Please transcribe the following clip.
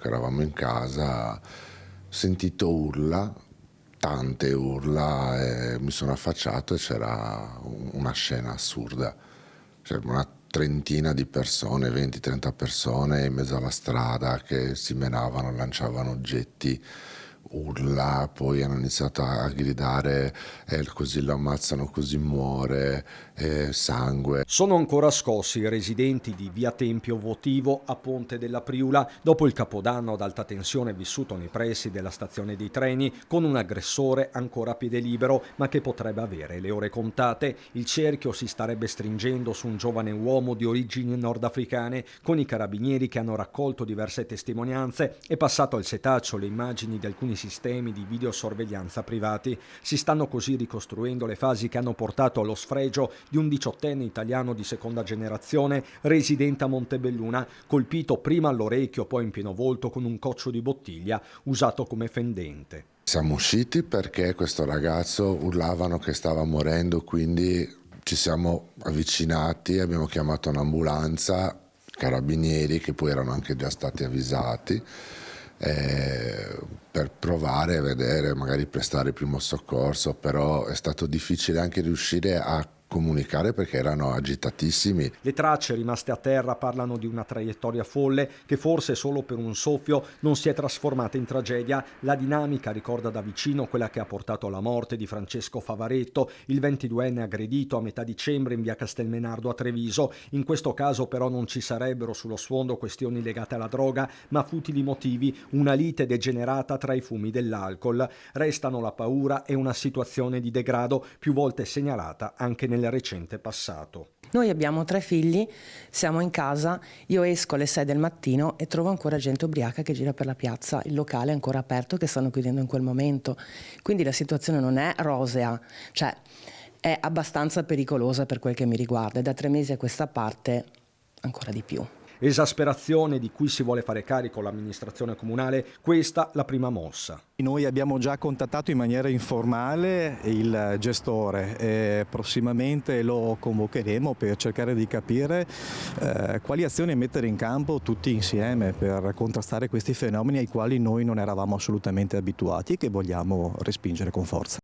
Eravamo in casa, ho sentito urla, tante urla, e mi sono affacciato e c'era una scena assurda. C'era una trentina di persone, 20-30 persone in mezzo alla strada che si menavano, lanciavano oggetti, urla, poi hanno iniziato a gridare così lo ammazzano, così muore, sangue. Sono ancora scossi i residenti di via Tempio Votivo a Ponte della Priula dopo il capodanno ad alta tensione vissuto nei pressi della stazione dei treni con un aggressore ancora a piede libero ma che potrebbe avere le ore contate. Il cerchio si starebbe stringendo su un giovane uomo di origini nordafricane. Con i carabinieri che hanno raccolto diverse testimonianze e passato al setaccio le immagini di alcuni sistemi di videosorveglianza privati. Si stanno così ricostruendo le fasi che hanno portato allo sfregio di un 18enne italiano di seconda generazione residente a Montebelluna, colpito prima all'orecchio poi in pieno volto con un coccio di bottiglia usato come fendente. Siamo usciti perché questo ragazzo urlavano che stava morendo, quindi ci siamo avvicinati, abbiamo chiamato un'ambulanza, carabinieri che poi erano anche già stati avvisati, per provare a vedere, magari prestare il primo soccorso, però è stato difficile anche riuscire a comunicare perché erano agitatissimi. Le tracce rimaste a terra parlano di una traiettoria folle che forse solo per un soffio non si è trasformata in tragedia. La dinamica ricorda da vicino quella che ha portato alla morte di Francesco Favaretto, il 22enne aggredito a metà dicembre in via Castelmenardo a Treviso. In questo caso però non ci sarebbero sullo sfondo questioni legate alla droga, ma futili motivi, una lite degenerata tra i fumi dell'alcol. Restano la paura e una situazione di degrado più volte segnalata anche nel recente passato. Noi abbiamo 3 figli, siamo in casa, io esco alle 6 del mattino e trovo ancora gente ubriaca che gira per la piazza, il locale è ancora aperto che stanno chiudendo in quel momento, quindi la situazione non è rosea, cioè è abbastanza pericolosa per quel che mi riguarda e da 3 mesi a questa parte ancora di più. Esasperazione di cui si vuole fare carico l'amministrazione comunale, questa la prima mossa. Noi abbiamo già contattato in maniera informale il gestore e prossimamente lo convocheremo per cercare di capire quali azioni mettere in campo tutti insieme per contrastare questi fenomeni ai quali noi non eravamo assolutamente abituati e che vogliamo respingere con forza.